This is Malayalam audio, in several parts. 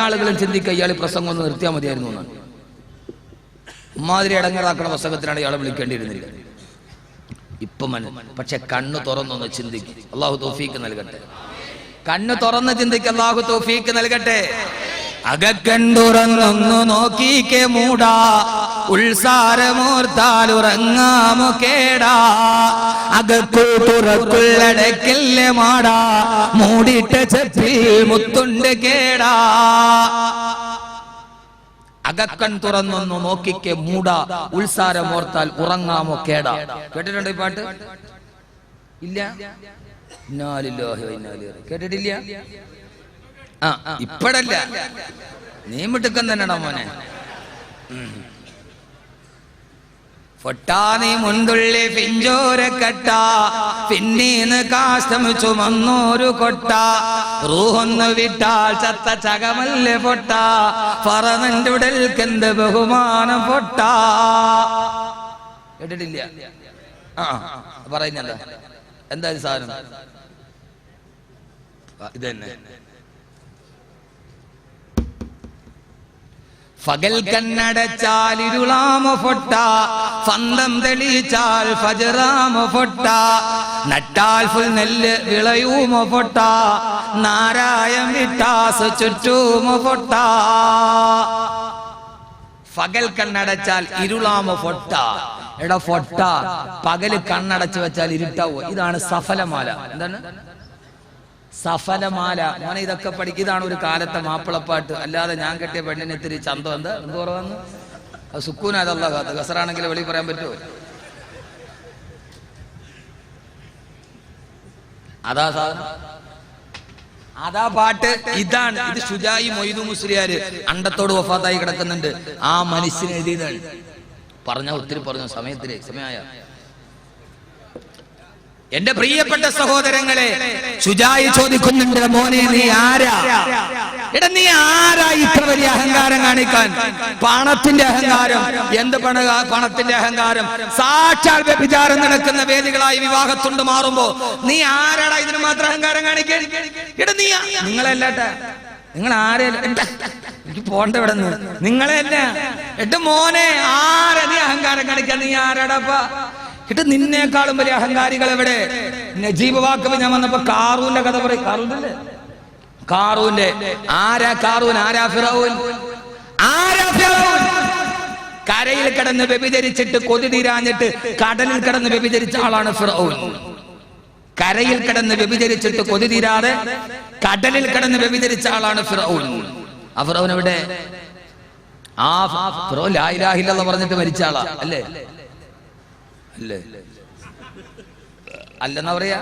ആളുകളും ചിന്തിക്കുക ഇയാൾ പ്രസംഗം ഒന്ന് നിർത്തിയാൽ മതിയായിരുന്നു എന്നാണ്. ഉമ്മാതിരി ഇടങ്ങറാക്കുന്ന പ്രസംഗത്തിനാണ് ഇയാളെ വിളിക്കേണ്ടിയിരുന്നില്ല. ഇപ്പം പക്ഷെ കണ്ണ് തുറന്നൊന്ന് ചിന്തിക്കും. അള്ളാഹു തൗഫീക്ക് നൽകട്ടെ. കണ്ണ് തുറന്ന് ചിന്തിക്ക്. അള്ളാഹു തൗഫീക്ക് നൽകട്ടെ. അകക്കണ്ടുറന്നൊന്നു നോക്കിക്കേ മൂടാ, ഉൾസാരമോർത്താൽ ഉറങ്ങാമോ കേടാ. അകക്കു തുറക്കുള്ളടക്കല്ലേ മാടാ, മൂടിട്ട ചെപ്പിൽ മുത്തുണ്ട് കേടാ. അകക്കൺ തുറന്നൊന്നു നോക്കിക്കേ മൂടാ, ഉൾസാരമോർത്താൽ ഉറങ്ങാമോ കേടാ. കേട്ടിട്ടുണ്ടോ ഈ പാട്ട്? ഇല്ല, കേട്ടിട്ടില്ല? ഇപ്പഴല്ല, നീ മിടുക്കൻ തന്നെയാണോ മോനെ? ഫൊട്ടാനി മുന്തുള്ളി പിഞ്ചോര കട്ട, പിന്നീന്ന് കാഷ്ടം ചുമന്നോരു കൊട്ട. റൂഹൊന്ന് വിട്ടാൽ ചത്ത ചകമല്ലേ പൊട്ട, പറന്നുടൽക്കെന്ത് ബഹുമാനം പൊട്ട. കേട്ടിട്ടില്ല? പറയുന്നല്ല. എന്താ സാധനം? ഇതന്നെ. പകൽ കണ്ണടച്ചാൽ ഇരുളാമോ പൊട്ട, ഫന്തം തെളിച്ചാൽ ഫജറാമോ പൊട്ട. നട്ടാൽ ഫുൽ നെല്ല് വിളയുമോ പൊട്ട, നാരായം വിട്ടാസ് ചുറ്റുമോ പൊട്ട. പകൽ കണ്ണടച്ചാൽ ഇരുളാമോ പൊട്ട. എടാ പൊട്ട, പകല് കണ്ണടച്ചു വെച്ചാൽ ഇരുട്ടാവോ? ഇതാണ് സഫലമാല. എന്താണ് സഫലമാല? മോനെ ഇതൊക്കെ പഠിക്കും. ഇതാണ് ഒരു കാലത്തെ മാപ്പിളപ്പാട്ട്. അല്ലാതെ ഞാൻ കെട്ടിയ പെണ്ണിന് ഇത്തിരി ചന്തം എന്ത് കുറവന്ന് സുക്കൂനാഥല്ല കാത്ത്. ഗസറാണെങ്കിൽ വെളി പറയാൻ പറ്റുമോ? അതാ സാധനം, അതാ പാട്ട്. ഇതാണ് ഇത്. ഷുജായി മൊയ്തു മുസ്ലിയാര് അണ്ടത്തോട് വഫാത്തായി കിടക്കുന്നുണ്ട്. ആ മനുഷ്യന് എഴുതിയതാണ്. പറഞ്ഞ ഒത്തിരി പറഞ്ഞു. സമയമായ എന്റെ പ്രിയപ്പെട്ട സഹോദരങ്ങളെ, ഷുജായി ചോദിക്കുന്നുണ്ട്, മോനെ നീ ആരാ? എടാ നീ ആരാ ഇത്ര വലിയ അഹങ്കാരം കാണിക്കാൻ? പണത്തിന്റെ അഹങ്കാരം. എന്ത് പണത്തിന്റെ അഹങ്കാരം? സാക്ഷാൽ വ്യഭിചാരം നടക്കുന്ന വേദികളായി വിവാഹത്തുണ്ട് മാറുമ്പോ നീ ആരാടാ ഇതിന് മാത്രം അഹങ്കാരം കാണിക്കാൻ? എടാ നീ നിങ്ങളല്ലാട്ട, നിങ്ങൾ ആരല്ല? എനിക്ക് പോണ്ട ഇവിടെ നിന്ന്. നിങ്ങളെയല്ല. എട്ട് മോനെ ആരാ നീ അഹങ്കാരം കാണിക്കാൻ? നീ ആരാടാപ്പാ? ഇട്ട് നിന്നേക്കാളും വലിയ അഹങ്കാരികൾ എവിടെ? നജീബ് വാക്കബ് ഞാൻ വന്നപ്പോ കാറൂന്റെ കഥ പറയും. കാറൂന്റെ ആരാ കാറൂൻ? ആരാ ഫിറഔൻ? കരയിൽ കിടന്ന് വ്യഭിചരിച്ചിട്ട് കൊതി തീരാഞ്ഞിട്ട് കടലിൽ കിടന്ന് വ്യഭിചരിച്ച ആളാണ് ഫിറഔൻ. കരയിൽ കിടന്ന് വ്യഭിചരിച്ചിട്ട് കൊതി തീരാതെ കടലിൽ കിടന്ന് വ്യഭിചരിച്ച ആളാണ് ഫിറഔൻ. ആ ഫിറഔൻ എവിടെ? ആ ഫിറഔൻ ലാ ഇലാഹ ഇല്ലല്ലാഹ് പറഞ്ഞിട്ട് മരിച്ച ആളാ അല്ലേ? അല്ലേ? അല്ലെന്നാ പറയാ.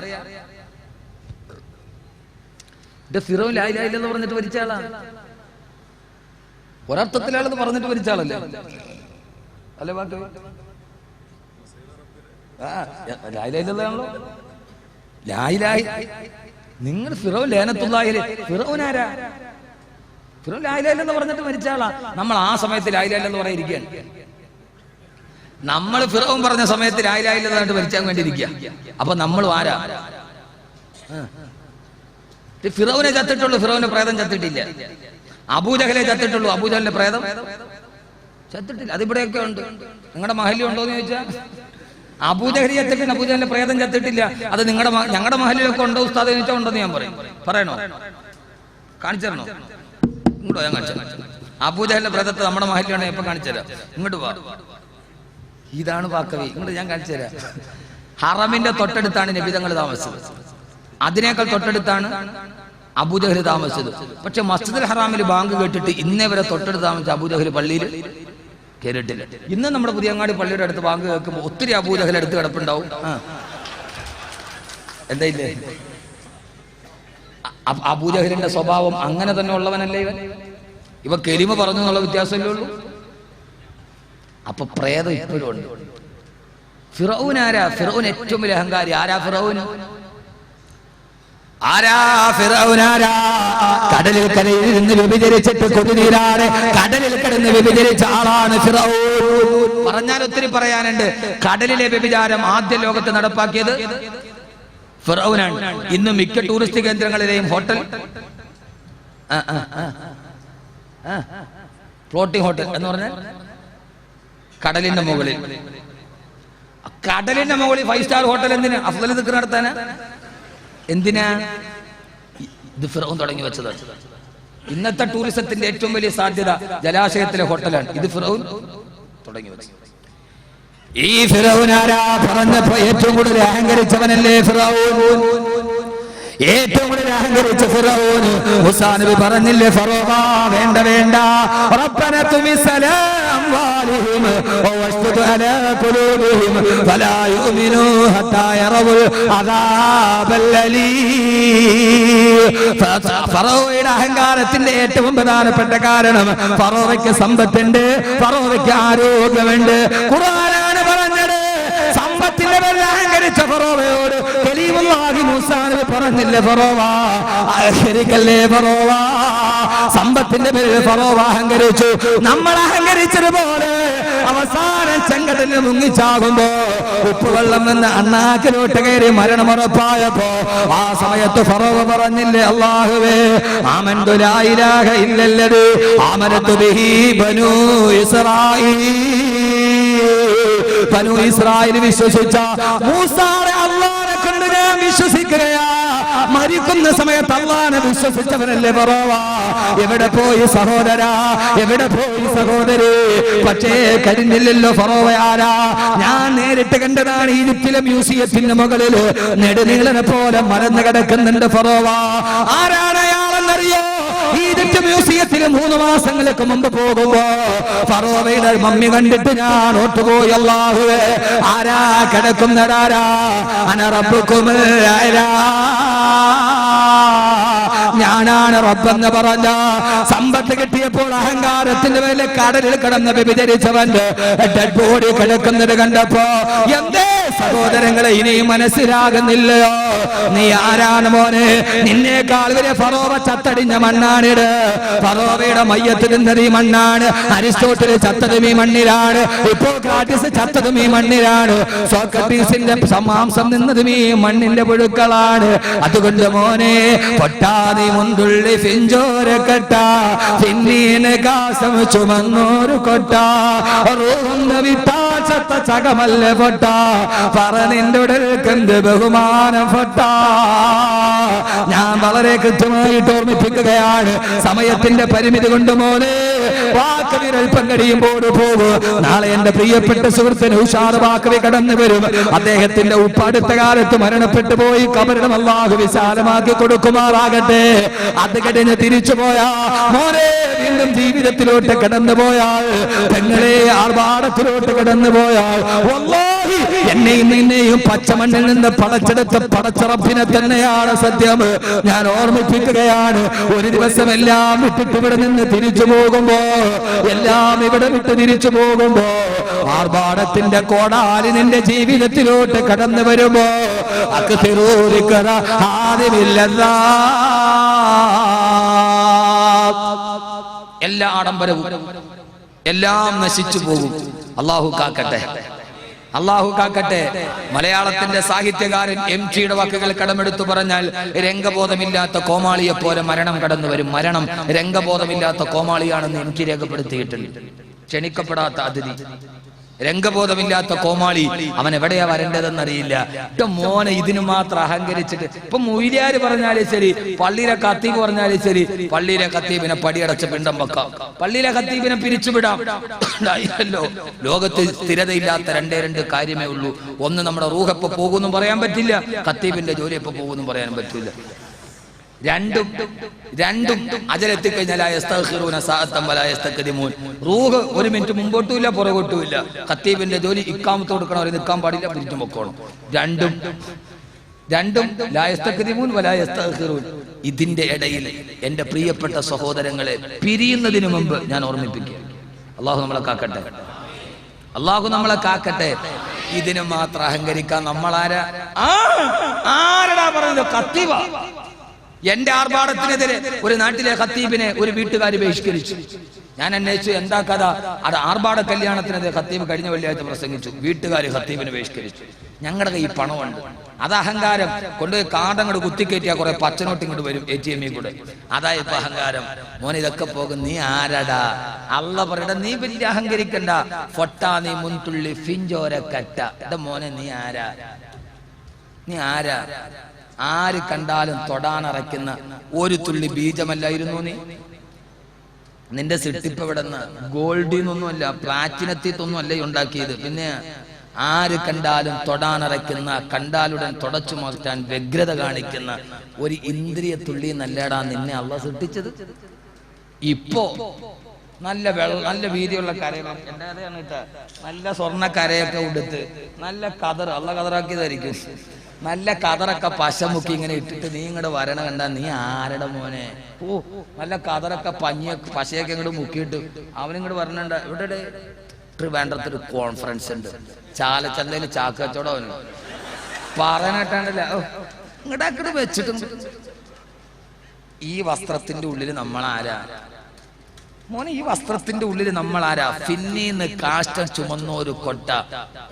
ഫിറൗൻ ലാ ഇലാഹ ഇല്ലല്ലാഹ് പറഞ്ഞിട്ട് മരിച്ച ആളാ. ഒരർത്ഥത്തിലാളത് പറഞ്ഞിട്ട് മരിച്ച ആളല്ലേ? അല്ലേ വാക്ക്? ലാ ഇലാഹ ഇല്ലല്ലാഹ് ആണല്ലോ. ലാ ഇലാഹ. നിങ്ങൾ ഫിറൗൻ ലാനത്തുല്ലാഹിലെ ഫിറൗൻ ആരാ? ഫിറൗൻ ലാ ഇലാഹ ഇല്ലല്ലാഹ് പറഞ്ഞിട്ട് മരിച്ച ആളാ. നമ്മൾ ആ സമയത്ത് ലാ ഇലാഹ ഇല്ലല്ലാഹ് പറയാതിരിക്കാൻ. നമ്മൾ ഫിറഔൻ പറഞ്ഞ സമയത്ത് ലാ ഇലാഹ ഇല്ലല്ലാഹ് മരിച്ചാൻ വേണ്ടിയിരിക്കുക. അപ്പൊ നമ്മൾ ആരാ? ഫിറൗനെ ചത്തിട്ടുള്ളൂ, ഫിറൗന്റെ പ്രേതം ചത്തിട്ടില്ല. അബൂജഹലെ ചത്തിട്ടുള്ളൂ, അബൂജഹലിന്റെ പ്രേതം ചത്തിട്ടില്ല. അതിവിടെയൊക്കെ ഉണ്ട്. നിങ്ങളുടെ മഹല്ല് ഉണ്ടോന്ന് ചോദിച്ചാൽ അബൂജഹൽ ചത്തിട്ടില്ല, അബൂജഹലിന്റെ പ്രേതം ചത്തിട്ടില്ല. അത് ഞങ്ങളുടെ മഹല്ലിലൊക്കെ ഉണ്ടോ ഉസ്താദ് ചോദിച്ചാൽ ഉണ്ടെന്ന് ഞാൻ പറയണോ? കാണിച്ചു തരണോ? ഇങ്ങോട്ടോ? ഞാൻ കാണിച്ചു. അബൂജഹലിന്റെ പ്രേതത്തെ നമ്മുടെ മഹല്ലിലാണോ? എപ്പൊ കാണിച്ചു തരാം. ഇങ്ങോട്ട് വാ. ഇതാണ് വാക്കവി. ഇങ്ങോട്ട് ഞാൻ കാണിച്ചു തരാം. ഹറമിന്റെ തൊട്ടടുത്താണ് നബിതങ്ങൾ താമസിച്ചത്. അതിനേക്കാൾ തൊട്ടടുത്താണ് അബൂജഹൽ താമസിച്ചത്. പക്ഷെ മസ്ജിദുൽ ഹറാമിൽ ബാങ്ക് കേട്ടിട്ട് ഇന്നേ വരെ തൊട്ടടുത്ത് താമസിച്ച അബൂജഹൽ പള്ളിയിൽ കേട്ടിട്ടില്ല. ഇന്ന് നമ്മുടെ പുതിയങ്ങാടി പള്ളിയുടെ അടുത്ത് ബാങ്ക് കേൾക്കുമ്പോൾ ഒത്തിരി അബൂജഹൽ അടുത്ത് കിടപ്പുണ്ടാവും. എന്താ ഇല്ലേ? അബൂജഹലിന്റെ സ്വഭാവം അങ്ങനെ തന്നെ ഉള്ളവനല്ലേ ഇവൻ? ഇവ കെലിമ പറഞ്ഞു എന്നുള്ള വ്യത്യാസമല്ലേ ഉള്ളൂ. അപ്പൊ പ്രേതം ഇപ്പോഴും ഉണ്ട്. ഫിറഔൻ ആരാ? ഫിറഔൻ ഏറ്റവും വലിയ അഹങ്കാരി. ആരാ ഫിറഔൻ? കടലിൽ കരയിൽ നിന്ന് വ്യഭിചരിച്ചിട്ട് കൊതിനീരാണ് കടലിൽ കിടന്ന് വ്യഭിചരിച്ച ആളാണ് ഫിറഔൻ. പറഞ്ഞാൽ ഒത്തിരി പറയാനുണ്ട്. കടലിലെ വ്യഭിചാരം ആദ്യ ലോകത്ത് നടപ്പാക്കിയത് ഫിറഔനാണ്. ഇന്ന് മിക്ക ടൂറിസ്റ്റ് കേന്ദ്രങ്ങളിലെയും ഹോട്ടൽ ഫ്ലോട്ടിംഗ് ഹോട്ടൽ എന്ന് പറഞ്ഞാൽ കടലിന്റെ മുകളിൽ. കടലിന്റെ മുകളിൽ 5 സ്റ്റാർ ഹോട്ടൽ എന്തിനാ? അഫ്ളൽ ദിക്ർ നടത്താനാ? എന്തിനാ? ഇത് ഫിറഔൻ തുടങ്ങി വെച്ചതാണ്. ഇന്നത്തെ ടൂറിസത്തിന്റെ ഏറ്റവും വലിയ സാധ്യത ജലാശയത്തിലെ ഹോട്ടലാണ്. ഇത് ഫിറഔൻ തുടങ്ങി വെച്ചത്. ഈ ഫിറഔൻ ആരാ? പറഞ്ഞപ്പോ ഏറ്റവും കൂടുതൽ അഹങ്കരിച്ചവനല്ലേ ഫിറഔൻ? ഏറ്റവും കൂടുതൽ അഹങ്കരിച്ച ഫിറഔൻ. മൂസാ നബി പറഞ്ഞില്ലേ ഫറോവ വേണ്ട വേണ്ട, റബ്ബന തുമിസലാം വാലിഹിം വസ്തുദ് അലാ ഖുലൂബിഹിം ഫലാ യുമിനൂ ഹത്താ യറവുൽ അദാബൽ അലീം. ഫറോവയുടെ അഹങ്കാരത്തിന്റെ ഏറ്റവും പ്രധാനപ്പെട്ട കാരണം ഫറോവയ്ക്ക് സമ്പത്തുണ്ട്, ഫറോവയ്ക്ക് ആരോഗ്യമുണ്ട്. ഖുർആനാണ് പറഞ്ഞത് സമ്പത്തിന്റെ പേരിൽ അഹങ്കരിച്ച ഫറോവയോട് കലീമുല്ലാഹി മൂസാ നബി പറഞ്ഞില്ലേ ഫറോവ അഹങ്കരിക്കല്ലേ ഫറോവ. സമ്പത്തിന്റെ പേരിൽ ഫറോവ അഹങ്കരിച്ചു. നമ്മൾ അഹങ്കരിച്ചതുപോലെ അവസാനം ചെങ്കടലിൽ മുങ്ങിച്ചാകുമ്പോ ഉപ്പുവെള്ളം എന്ന് അണ്ണാക്കിലോട്ട് കയറി മരണമുറപ്പായപ്പോ ആ സമയത്ത് ഫറോവ പറഞ്ഞില്ലേ അല്ലാഹുവേ ആമന്തു ലാ ഇലാഹ ഇല്ലല്ലദീ ആമനതു ബിഹി ബനൂ ഇസ്രായീൽ. ബനൂ ഇസ്രായേൽ വിശ്വസിച്ച മൂസായെ അല്ലാഹനെ കൊണ്ട് ഞാൻ വിശ്വസിക്കുകയാ. മരിക്കുന്ന സമയത്ത് അല്ലാഹനെ വിശ്വസിച്ചവരല്ലേ ഫറോവ. എവിടെ പോയി സഹോദരാ, എവിടെ പോയി സഹോദരി? പക്ഷേ കരിഞ്ഞില്ലല്ലോ ഫറോവ ആരാ? ഞാൻ നേരിട്ട് കണ്ടതാണ്. ഈജിപ്തിലെ മ്യൂസിയത്തിന്റെ മുകളിൽ നെടുനീളനെ പോലെ മറന്നു കിടക്കുന്നുണ്ട് ഫറോവ. ആരാണ് അയാളെന്നറിയോ? ഈജിപ്ത് മ്യൂസിയത്തിൽ 3 മാസങ്ങൾക്ക് മുമ്പ് പോകുമ്പോ ഫറോവയുടെ മമ്മി കണ്ടിട്ട് ഞാൻ ഓട്ടുപോയി. അല്ലാഹുവേ ആരാ കിടക്കുന്നതാരാ? അന റബ്ബുകുമുൽ അഅ്ലാ, ഞാനാണ് റബ്ബെന്ന് പറഞ്ഞ. സമ്പത്ത് കിട്ടിയപ്പോൾ അഹങ്കാരത്തിന്റെ മേലെ കടലിൽ കിടന്ന് വ്യഭിചരിച്ചവന്റെ ഡെഡ് ബോഡി കിടക്കുന്നത് കണ്ടപ്പോ എന്തേ സഹോദരങ്ങളെ ഇനിയും മനസ്സിലാകുന്നില്ലയോ? നീ ആരാണ് മോനെ? നിന്നേക്കാൾ വലിയ ഫറോവ ചത്തടിഞ്ഞ മണ്ണാണിത്. ഫറോവയുടെ മയ്യത്ത് നിന്നത് ഈ മണ്ണാണ്. അരിസ്റ്റോട്ടിൽ ചത്തതും ഈ മണ്ണിലാണ്. ഹിപ്പോക്രാറ്റസ് ചത്തതും ഈ മണ്ണിലാണ്. സോക്രട്ടീസിന്റെ മാംസം നിന്നതും ഈ മണ്ണിന്റെ പുഴുക്കളാണ്. അതുകൊണ്ട് മോനെ പൊട്ടാതെ മുന്തുള്ളി ഫിഞ്ചോര കെട്ട പിന്നീന് കാസം ചുമന്നോരു കൊട്ട വിട്ടാ ചത്ത ചകമല്ല പൊട്ട പറഞ്ഞിന്റെ ഉടൽക്കെന്ത് ബഹുമാനം പൊട്ട. ഞാൻ വളരെ കൃത്യമായിട്ട് ഓർമ്മിപ്പിക്കുകയാണ്. സമയത്തിന്റെ പരിമിതി കൊണ്ട് മോനെ വാക്ക് വിരൽപ്പം കഴിയുമ്പോൾ പോകും. നാളെ എന്റെ പ്രിയപ്പെട്ട സുഹൃത്തിന് ഉഷാറ് വാക്കവി കടന്നു വരും. അദ്ദേഹത്തിന്റെ ഉപ്പ അടുത്ത കാലത്ത് മരണപ്പെട്ടു പോയി. കബറിടം അല്ലാഹു വിശാലമാക്കി കൊടുക്കുമാറാകട്ടെ. അത് കഴിഞ്ഞ് തിരിച്ചു പോയാ മോനെ വീണ്ടും ജീവിതത്തിലോട്ട് കടന്നു പോയാൽ, പെങ്ങളെ ആർഭാടത്തിലോട്ട് കടന്നു പോയാൽ വല്ലാഹി എന്നെയും നിന്നെയും പച്ചമണ്ണിൽ നിന്ന് പടച്ചെടുത്ത പടച്ചറപ്പിനെ തന്നെയാണ് സത്യം. ഞാൻ ഓർമ്മിപ്പിക്കുകയാണ്. ഒരു ദിവസം എല്ലാം വിട്ടിട്ട് ഇവിടെ നിന്ന് തിരിച്ചു പോകുമ്പോ, എല്ലാം ഇവിടെ വിട്ട് തിരിച്ചു പോകുമ്പോ ആർഭാടത്തിന്റെ കോടാലി നിന്റെ ജീവിതത്തിലോട്ട് കടന്നു വരുമ്പോ അക്തിറൂരിക്കറ ആദിമില്ലല്ലാ, എല്ലാ ആഡംബരവും എല്ലാം നശിച്ചു പോകും. അല്ലാഹു കാക്കട്ടെ, അല്ലാഹു കാക്കട്ടെ. മലയാളത്തിന്റെ സാഹിത്യകാരൻ എം.ടിയുടെ വാക്കുകൾ കടമെടുത്തു പറഞ്ഞാൽ രംഗബോധമില്ലാത്ത കോമാളിയെ പോലെ മരണം കടന്നു വരും. മരണം രംഗബോധമില്ലാത്ത കോമാളിയാണെന്ന് എം.ടി രേഖപ്പെടുത്തിയിട്ടുണ്ട്. ക്ഷണിക്കപ്പെടാത്ത അതിഥി, രംഗബോധമില്ലാത്ത കോമാളി. അവൻ എവിടെയാ വരേണ്ടതെന്നറിയില്ല. മോനെ ഇതിനു മാത്രം അഹങ്കരിച്ചിട്ട് ഇപ്പൊ മൊയ്ലിയാര് പറഞ്ഞാലും ശരി, പള്ളിയിലെ ഖത്തീബ് പറഞ്ഞാലും ശരി, പള്ളിയിലെ ഖത്തീബിനെ പടിയടച്ച് പിണ്ടം വെക്കാം, പള്ളിയിലെ ഖത്തീബിനെ പിരിച്ചുവിടാം. ലോകത്ത് സ്ഥിരതയില്ലാത്ത രണ്ട് കാര്യമേ ഉള്ളൂ. ഒന്ന്, നമ്മുടെ റൂഹ് എപ്പോ പോകുമെന്നും പറയാൻ പറ്റില്ല. ഖത്തീബിന്റെ ജോലി എപ്പോ പോകുമെന്നും പറയാൻ പറ്റില്ല. രണ്ടും അജലെത്തിക്കഴിഞ്ഞാൽ റൂഹ് 1 മിനിറ്റ് മുമ്പോട്ടുമില്ല പുറകോട്ടുമില്ല. ഖത്തീബിന്റെ ജോലി ഇക്കാമത്ത് കൊടുക്കണം, അവർ നിൽക്കാൻ പാടില്ല, പിരിച്ചു പൊക്കോണം. രണ്ടും ലാ യസ്തഖ്ദിമൂൻ വലാ യസ്തഖിറൂൻ. ഇതിന്റെ ഇടയിൽ എന്റെ പ്രിയപ്പെട്ട സഹോദരങ്ങളെ, പിരിയുന്നതിന് മുമ്പ് ഞാൻ ഓർമ്മിപ്പിക്കുക, അള്ളാഹു നമ്മളെ കാക്കട്ടെ, അള്ളാഹു നമ്മളെ കാക്കട്ടെ. ഇതിന് മാത്രം അഹങ്കരിക്കാൻ നമ്മളാരാ? ആരടാ പറയുന്നത്? ഖത്തീബ. എന്റെ ആർഭാടത്തിനെതിരെ ഒരു നാട്ടിലെ ഖത്തീബിനെ ഒരു വീട്ടുകാരി ബഹിഷ്കരിച്ചു. ഞാൻ അന്വേഷിച്ചു എന്താ കഥ. അത് ആർഭാട കല്യാണത്തിനെതിരെ ഖത്തീബ് കഴിഞ്ഞ വെള്ളിയാഴ്ച പ്രസംഗിച്ചു. വീട്ടുകാർ ഖത്തീബിനെ ബഹിഷ്കരിച്ചു. ഞങ്ങളുടെ കയ്യിൽ പണമുണ്ട്. അത് അഹങ്കാരം. കൊണ്ടുപോയി കാർഡങ്ങോട്ട് കുത്തിക്കയറ്റിയാ കുറെ പച്ചനോട്ട് ഇങ്ങോട്ട് വരും ATM കൂടെ. അതാ ഇപ്പൊ അഹങ്കാരം. മോനെ ഇതൊക്കെ പോകും. നീ ആരടാ? അള്ള പറയട, നീ വലിയ അഹങ്കരിക്കണ്ട. ഫൊട്ടാ നീ മുൻതുള്ളി ഫിഞ്ചോര കറ്റ. എന്റെ മോനെ നീ ആരാ? നീ ആരാ? ആര് കണ്ടാലും തൊടാനറയ്ക്കുന്ന ഒരു തുള്ളി ബീജമല്ലായിരുന്നു നീ. നിന്റെ സിട്ടിപ്പ് എവിടെന്ന്? ഗോൾഡിന്നൊന്നുമല്ല, പ്ലാറ്റിനത്തിത്തൊന്നും അല്ല ഉണ്ടാക്കിയത്. പിന്നെ ആര് കണ്ടാലും തൊടാനറയ്ക്കുന്ന, കണ്ടാലുടൻ തുടച്ചു മാറ്റാൻ വ്യഗ്രത കാണിക്കുന്ന ഒരു ഇന്ദ്രിയ തുള്ളി നല്ലടാ നിന്നെ അള്ളാഹ് സൃഷ്ടിച്ചത്. ഇപ്പോ നല്ല വീതിയുള്ള കരകൾ, എന്റെ കഥയാണ് കേട്ടാ, നല്ല സ്വർണ്ണ കരയൊക്കെ ഉടുത്ത് നല്ല കതർ, അള്ള കതറാക്കിയതായിരിക്കും, നല്ല കതറൊക്കെ പശമുക്കി ഇങ്ങനെ ഇട്ടിട്ട് നീ ഇങ്ങോട്ട് വരണ കണ്ടാ നീ ആരുടെ മോനെ? ഓ, നല്ല കതറൊക്കെ പശയൊക്കെ ഇങ്ങോട്ട് മുക്കിയിട്ട് അവനിങ്ങോട്ട് വരണണ്ട. ഇവിടെ ട്രിവാൻഡ്രത്തൊരു കോൺഫറൻസ് ഉണ്ട്, ചാലച്ചന്തയിൽ ചാക്ക് കച്ചവടം. അവന് പറയാനായിട്ടാണ്ടല്ല, ഇങ്ങോട്ട് വെച്ചിട്ടുണ്ട്. ഈ വസ്ത്രത്തിന്റെ ഉള്ളിൽ നമ്മൾ ആരാ മോനെ? ഈ വസ്ത്രത്തിന്റെ ഉള്ളിൽ നമ്മൾ ആരാ? പിന്നീന്ന് കാഷ്ടം ചുമന്ന ഒരു കൊട്ട,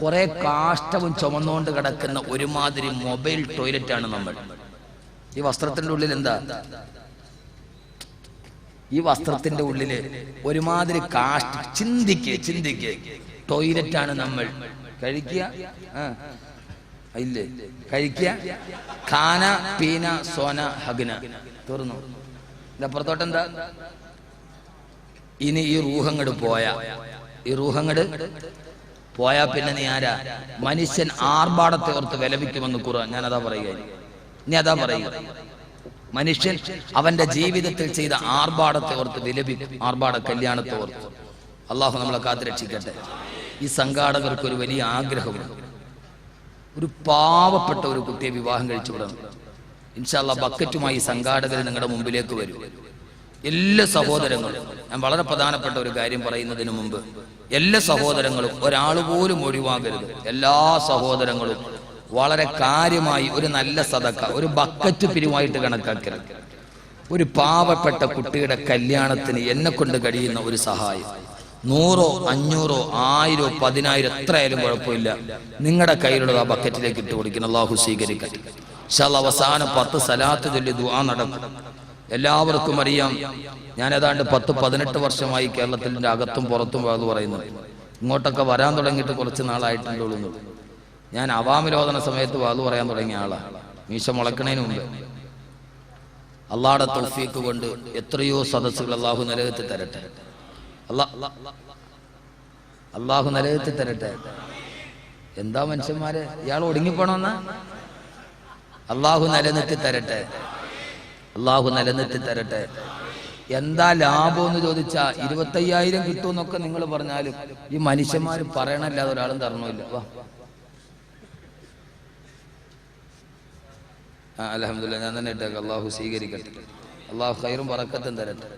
കുറെ കാഷ്ടവും ചുമന്നുകൊണ്ട് കിടക്കുന്ന ഒരുമാതിരി മൊബൈൽ ടോയ്ലറ്റ് ആണ് നമ്മൾ. ഈ വസ്ത്രത്തിന്റെ ഉള്ളിൽ എന്താ? ഈ വസ്ത്രത്തിന്റെ ഉള്ളില് ഒരുമാതിരി കാഷ്ട, ചിന്തിക്ക് ടോയ്ലറ്റ് ആണ് നമ്മൾ. കഴിക്കുക ഇല്ലേ? കഴിക്കുക, ഖാന പീന സോന ഹഗ്ന, തീർന്നു. ഇതപ്പുറത്തോട്ട് എന്താ? ഇനി ഈ റൂഹങ്ങട് പോയാ പിന്നെ നീ ആരാ? മനുഷ്യൻ ആർഭാടത്തെ ഓർത്ത് വിലപിക്കുമെന്ന് ഖുർആൻ. ഞാൻ അതാ പറയുക. ഇനി അതാ പറയുക, മനുഷ്യൻ അവന്റെ ജീവിതത്തിൽ ചെയ്ത ആർഭാടത്തെ ഓർത്ത് വിലപിക്കും, ആർഭാട കല്യാണത്തെ ഓർത്ത്. അള്ളാഹു നമ്മളെ കാത്തുരക്ഷിക്കട്ടെ. ഈ സംഘാടകർക്ക് ഒരു വലിയ ആഗ്രഹമുണ്ട്, ഒരു പാവപ്പെട്ട ഒരു കുട്ടിയെ വിവാഹം കഴിച്ചു വിടണം. ഇൻഷാ അല്ലാഹ് ബക്കറ്റുമായി സംഘാടകർ നിങ്ങളുടെ മുമ്പിലേക്ക് വരും. എല്ലാ സഹോദരങ്ങളും, ഞാൻ വളരെ പ്രധാനപ്പെട്ട ഒരു കാര്യം പറയുന്നതിന് മുമ്പ്, എല്ലാ സഹോദരങ്ങളും ഒരാൾ പോലും ഒഴിവാകരുത്. എല്ലാ സഹോദരങ്ങളും വളരെ കാര്യമായി ഒരു നല്ല സദക്ക, ഒരു ബക്കറ്റ് പിരിവായിട്ട് കണക്കാക്കരുത്. ഒരു പാവപ്പെട്ട കുട്ടിയുടെ കല്യാണത്തിന് എന്നെ കൊണ്ട് കഴിയുന്ന ഒരു സഹായം, 100, 500, 1000, 10,000 എത്രയായാലും കുഴപ്പമില്ല, നിങ്ങളുടെ കയ്യിലുള്ളത് ആ ബക്കറ്റിലേക്ക് ഇട്ട് കൊടുക്കണം. അല്ലാഹു സ്വീകരിക്കട്ടെ. ഇൻഷാ അല്ലാഹ് അവസാനം 10 സലാത്ത് ചൊല്ലി ദുആ നടക്കും. എല്ലാവർക്കും അറിയാം, ഞാൻ ഏതാണ്ട് 10-18 വർഷമായി കേരളത്തിന്റെ അകത്തും പുറത്തും വാത് പറയുന്നത്. ഇങ്ങോട്ടൊക്കെ വരാൻ തുടങ്ങിയിട്ട് കുറച്ച് നാളായിട്ടുള്ളൂ. ഞാൻ അവാമിലോദന സമയത്ത് വാത് പറയാൻ തുടങ്ങിയ ആളാണ്, മീശ മുളക്കണേന് മുമ്പ്. അള്ളാഹുടെ തൗഫീഖ് കൊണ്ട് എത്രയോ സദസ്സുകൾ അള്ളാഹു നിലനിർത്തി തരട്ടെ. അള്ളാഹു നിലനിർത്തി തരട്ടെ. എന്താ മനുഷ്യന്മാരെ, ഇയാൾ ഒടുങ്ങിപ്പോണമെന്ന? അള്ളാഹു നിലനിർത്തി തരട്ടെ, അള്ളാഹു നിലനിർത്തി തരട്ടെ. എന്താ ലാഭം എന്ന് ചോദിച്ചാ 25,000 കിട്ടുമെന്നൊക്കെ നിങ്ങൾ പറഞ്ഞാലും ഈ മനുഷ്യന്മാർ പറയണല്ലാതെ ഒരാളും തരണമില്ല. വാ, അൽഹംദുലില്ലാഹ്, ഞാൻ തന്നെ ഇട്ടേക്കാം. അള്ളാഹു സ്വീകരിക്കട്ടെ, അള്ളാഹു ഖൈറും ബറക്കത്തും തരട്ടെ.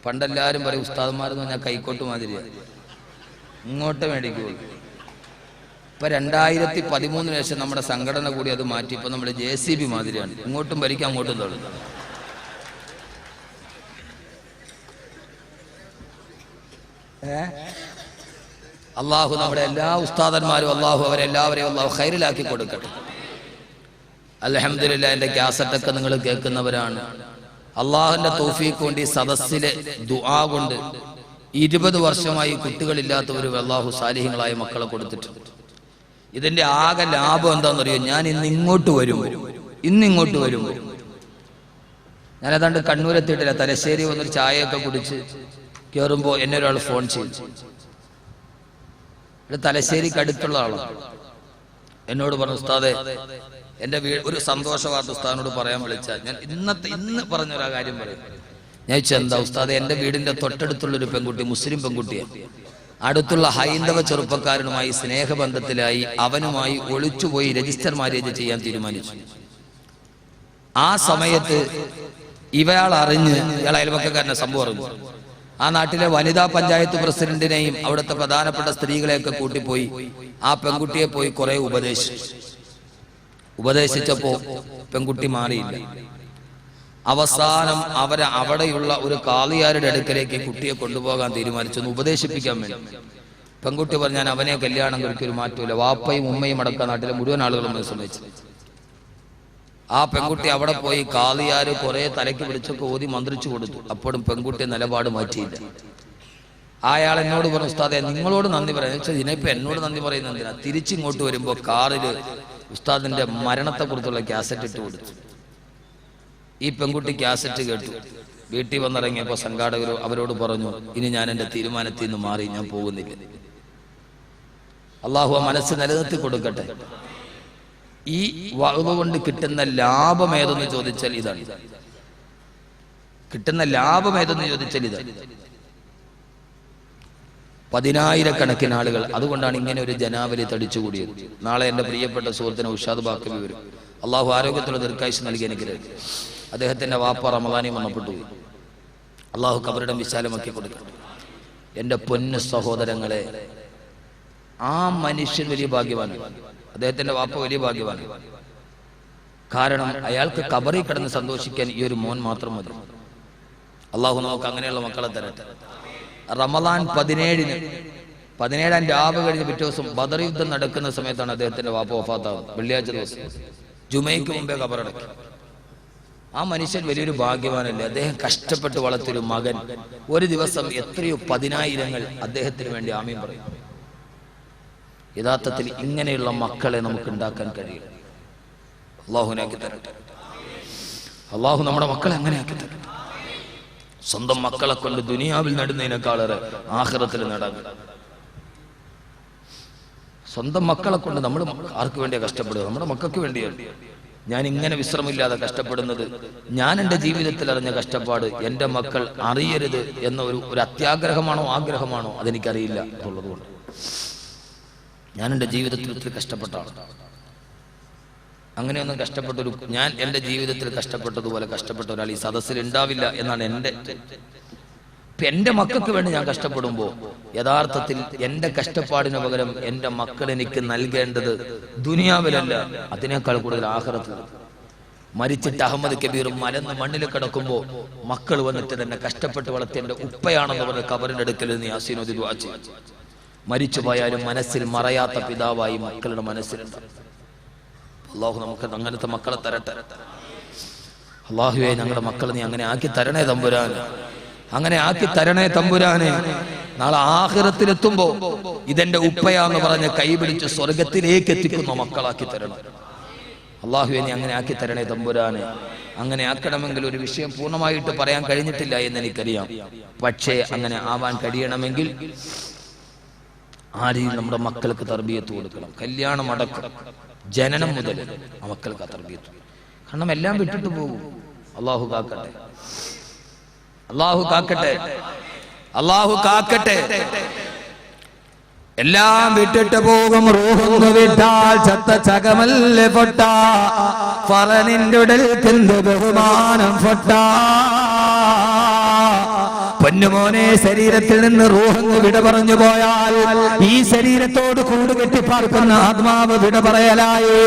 പണ്ടെല്ലാരും പറയും ഉസ്താദന്മാരെന്ന് പറഞ്ഞാൽ കൈക്കോട്ട് മാതിരിയാണ്, ഇങ്ങോട്ട് മേടിക്കുള്ളൂ. ഇപ്പൊ 2013 ശേഷം നമ്മുടെ സംഘടന കൂടി അത് മാറ്റി. ഇപ്പൊ നമ്മുടെ JCB മാതിരിയാണ്, ഇങ്ങോട്ടും ഭരിക്കാം അങ്ങോട്ടും തൊഴും. അള്ളാഹു നമ്മുടെ എല്ലാ ഉസ്താദന്മാരും അള്ളാഹു അവരെല്ലാവരെയും അള്ളാഹു ഖൈറിലാക്കി കൊടുക്കട്ടെ. അൽഹംദുലില്ലാഹ്, എന്റെ കാസറ്റൊക്കെ നിങ്ങൾ കേൾക്കുന്നവരാണ്. അള്ളാഹുവിന്റെ തൗഫീഖ് കൊണ്ട് ഈ സദസ്സിലെ ദുആ കൊണ്ട് 20 വർഷമായി കുട്ടികളില്ലാത്തവർ അള്ളാഹു സാലിഹ്യങ്ങളായ മക്കളെ കൊടുത്തിട്ടുണ്ട്. ഇതിന്റെ ആകെ ലാഭം എന്താണെന്നറിയോ? ഞാൻ ഇന്നിങ്ങോട്ട് വരുമ്പോൾ ഞാൻ ഏതാണ്ട് കണ്ണൂരെത്തിയിട്ടില്ല, തലശ്ശേരി വന്നൊരു ചായയൊക്കെ കുടിച്ച് കയറുമ്പോൾ എന്നെ ഒരാൾ ഫോൺ ചെയ്തു. തലശ്ശേരിക്ക് അടുത്തുള്ള ആളാണ്. എന്നോട് പറഞ്ഞു, ഉസ്താദെ എന്റെ വീട് ഒരു സന്തോഷ വാർത്ത ഉസ്താദിനോട് പറയാൻ വിളിച്ചാൽ ഞാൻ ഇന്ന് പറഞ്ഞൊരു കാര്യം പറയും. ഞാൻ ചോദിച്ചു, എന്താ ഉസ്താദെ? എന്റെ വീടിന്റെ തൊട്ടടുത്തുള്ളൊരു പെൺകുട്ടി, മുസ്ലിം പെൺകുട്ടിയാണ്, അടുത്തുള്ള ഹൈന്ദവ ചെറുപ്പക്കാരനുമായി സ്നേഹബന്ധത്തിലായി അവനുമായി ഒളിച്ചുപോയി രജിസ്റ്റർ മാരേജ് ചെയ്യാൻ തീരുമാനിച്ചു. ആ സമയത്ത് ഇവയാൾ അറിഞ്ഞ്, ഇയാൾ അയൽവക്കക്കാരനെ സംഭവം അറിഞ്ഞു. ആ നാട്ടിലെ വനിതാ പഞ്ചായത്ത് പ്രസിഡന്റിനെയും അവിടുത്തെ പ്രധാനപ്പെട്ട സ്ത്രീകളെയൊക്കെ കൂട്ടിപ്പോയി ആ പെൺകുട്ടിയെ പോയി കുറെ ഉപദേശിച്ചപ്പോ പെൺകുട്ടി മാറിയില്ല. അവസാനം അവിടെയുള്ള ഒരു കാളിയാരുടെ അടുക്കലേക്ക് കുട്ടിയെ കൊണ്ടുപോകാൻ തീരുമാനിച്ചു, ഉപദേശിപ്പിക്കാൻ വേണ്ടി. പെൺകുട്ടി പറഞ്ഞാൽ അവനെ കല്യാണം കഴിക്കൊരു മാറ്റമില്ല. വാപ്പയും ഉമ്മയും അടക്കം നാട്ടിലെ മുഴുവൻ ആളുകളും സമ്മതിച്ചു. ആ പെൺകുട്ടി അവിടെ പോയി കാളിയാര് കുറെ തലയ്ക്ക് പിടിച്ചൊക്കെ ഓതി മന്ത്രിച്ചു കൊടുത്തു. അപ്പോഴും പെൺകുട്ടി നിലപാട് മാറ്റിയില്ല. അയാൾ എന്നോട് പറഞ്ഞു, ഉസ്താദെ നിങ്ങളോട് നന്ദി പറയാൻ വെച്ചാൽ ഇതിനിപ്പോ എന്നോട് നന്ദി പറയുന്നതിനാ. തിരിച്ചിങ്ങോട്ട് വരുമ്പോ കാറില് ഉസ്താദിന്റെ മരണത്തെക്കുറിച്ചുള്ള കാസറ്റ് ഇട്ട് കൊടുത്തു. ഈ പെൺകുട്ടി കാസറ്റ് കേട്ടു. വീട്ടിൽ വന്നിറങ്ങിയപ്പോ സംഘാടകർ അവരോട് പറഞ്ഞു, ഇനി ഞാൻ എന്റെ തീരുമാനത്തിൽ നിന്ന് മാറി, ഞാൻ പോകുന്നില്ല. അള്ളാഹു ആ മനസ്സ് നിലനിർത്തി കൊടുക്കട്ടെ. ഈ വഅദ് കൊണ്ട് കിട്ടുന്ന ലാഭം ഏതെന്ന് ചോദിച്ചാൽ ഇതാണ്. കിട്ടുന്ന ലാഭം ഏതെന്ന് ചോദിച്ചാൽ ഇതാണ്. 10,000-കണക്കിന് ആളുകൾ. അതുകൊണ്ടാണ് ഇങ്ങനെ ഒരു ജനാവലി തടിച്ചുകൂടിയത്. നാളെ എന്റെ പ്രിയപ്പെട്ട സുഹൃത്തിന് ഉഷാദ് ബാക്കവി വരും. അള്ളാഹു ആരോഗ്യത്തിലുള്ള ദീർഘായുസ്സ് നൽകി അനുഗ്രഹിക്കട്ടെ. അദ്ദേഹത്തിന്റെ വാപ്പ റമദാനിൽ മരണപ്പെട്ടു. അള്ളാഹു ഖബറിടം വിശാലമാക്കി കൊടുക്കട്ടെ. എന്റെ പൊന്നു സഹോദരങ്ങളെ, ആ മനുഷ്യൻ വലിയ ഭാഗ്യവാനാണ്. അദ്ദേഹത്തിന്റെ വാപ്പ വലിയ ഭാഗ്യവാനാണ്. കാരണം അയാൾക്ക് ഖബറിൽ കിടന്ന് സന്തോഷിക്കാൻ ഈ ഒരു മോൻ മാത്രം മതി. അള്ളാഹു നമുക്ക് അങ്ങനെയുള്ള മക്കളെ തരട്ടെ. റമദാൻ 17-ന് രാവ് കഴിഞ്ഞ് പിറ്റേ ദിവസം ബദർ യുദ്ധം നടക്കുന്ന സമയത്താണ് അദ്ദേഹത്തിന്റെ വാപ്പ വഫാത്താവുന്നത്. വെള്ളിയാഴ്ച ദിവസം ജുമയ്ക്ക് മുമ്പേ ഖബറടക്കി. ആ മനുഷ്യൻ വലിയൊരു ഭാഗ്യവാനല്ലേ. അദ്ദേഹം കഷ്ടപ്പെട്ട് വളർത്തിയൊരു മകൻ ഒരു ദിവസം എത്രയോ 10,000 അദ്ദേഹത്തിന് വേണ്ടി ആമീൻ പറയും. യഥാർത്ഥത്തിൽ ഇങ്ങനെയുള്ള മക്കളെ നമുക്ക് ഉണ്ടാക്കാൻ കഴിയും. അള്ളാഹുനാക്കി തരട്ടെ. അള്ളാഹു നമ്മുടെ മക്കളെ അങ്ങനെ ആക്കി തരട്ടെ. സ്വന്തം മക്കളെ കൊണ്ട് ദുനിയാവിൽ നേടുന്നതിനേക്കാളേറെ ആഖിറത്തിൽ നേടാൻ. സ്വന്തം മക്കളെ കൊണ്ട് നമ്മൾ ആർക്ക് വേണ്ടിയാ കഷ്ടപ്പെടുക? നമ്മുടെ മക്കൾക്ക് വേണ്ടിയാണ്. ഞാൻ ഇങ്ങനെ വിശ്രമമില്ലാതെ കഷ്ടപ്പെടുന്നത്, ഞാൻ എൻ്റെ ജീവിതത്തിൽ അറിഞ്ഞ കഷ്ടപ്പാട് എൻ്റെ മക്കൾ അറിയരുത് എന്ന ഒരു അത്യാഗ്രഹമാണോ ആഗ്രഹമാണോ അതെനിക്കറിയില്ല എന്നുള്ളതുകൊണ്ട് ഞാൻ എൻ്റെ ജീവിതത്തിൽ ഒത്തിരി കഷ്ടപ്പെട്ടാണ്. അങ്ങനെയൊന്നും കഷ്ടപ്പെട്ടൊരു ഞാൻ എൻ്റെ ജീവിതത്തിൽ കഷ്ടപ്പെട്ടതുപോലെ കഷ്ടപ്പെട്ട ഒരാൾ ഈ സദസ്സിൽ ഉണ്ടാവില്ല എന്നാണ് എൻ്റെ മക്കൾക്ക് വേണ്ടി ഞാൻ കഷ്ടപ്പെടുമ്പോൾ യഥാർത്ഥത്തിൽ എൻ്റെ കഷ്ടപ്പാടിന് പകരം എൻ്റെ മക്കൾ എനിക്ക് നൽകേണ്ടത് ദുനിയാവിലല്ല, അതിനേക്കാൾ കൂടുതൽ ആഖിറത്തിൽ. മരിച്ചിട്ട് അഹമ്മദ് കബീറും മലന്ന് മണ്ണിൽ കിടക്കുമ്പോൾ മക്കൾ വന്നിട്ട് തന്നെ കഷ്ടപ്പെട്ട് വളർത്തിയ എൻ്റെ ഉപ്പയാണെന്ന് പറഞ്ഞ ഖബറിന്റെ അടുക്കൽ നിന്ന് യാസീനോദി ദുആ ചെയ്യും. മരിച്ചു പോയാലും മനസ്സിൽ മറയാത്ത പിതാവായി മക്കളുടെ മനസ്സിലുണ്ട്. അള്ളാഹു നമുക്ക് അങ്ങനത്തെ മക്കളെ തരട്ടെ. അള്ളാഹുവേ, ഞങ്ങളുടെ മക്കളെ നീ അങ്ങനെ ആക്കി തരണേ തമ്പുരാനെ, അങ്ങനെ ആക്കി തരണേ തമ്പുരാനെ. നാളെ ആഖിറത്തിലെത്തുമ്പോ ഇതെന്റെ ഉപ്പയാന്ന് പറഞ്ഞ് കൈപിടിച്ച് സ്വർഗത്തിലേക്ക് എത്തിക്കുന്ന മക്കളാക്കി തരണം. അള്ളാഹുവേ, നീ അങ്ങനെ ആക്കി തരണേ തമ്പുരാനെ. അങ്ങനെ ആക്കണമെങ്കിൽ ഒരു വിഷയം പൂർണ്ണമായിട്ട് പറയാൻ കഴിഞ്ഞിട്ടില്ല എന്ന് എനിക്കറിയാം. പക്ഷേ അങ്ങനെ ആവാൻ കഴിയണമെങ്കിൽ ആരെയും നമ്മുടെ മക്കൾക്ക് തർബിയത്ത് കൊടുക്കണം. കല്യാണം അടക്കം ജനനം മുതൽ ആ മക്കൾക്ക് തർബിയത്ത്. കാരണം എല്ലാം വിട്ടിട്ട് പോകും. അള്ളാഹു കാക്കട്ടെ, അള്ളാഹു കാക്കട്ടെ, അള്ളാഹു കാക്കട്ടെ. എല്ലാം വിട്ടിട്ട് പോകും. റൂഹൊന്നു വിട്ടാൽ ചത്ത ചകമല്ലേ പൊട്ട, ഫറനിന്റെ ഉടൽക്കെന്ത് ബഹുമാനം പൊട്ട. പൊന്നുമോനെ, ശരീരത്തിൽ നിന്ന് റൂഹങ്ങ് വിട പറഞ്ഞു പോയാൽ ഈ ശരീരത്തോട് കൂടുകെട്ടി പാർക്കുന്ന ആത്മാവ് വിട പറയലായി.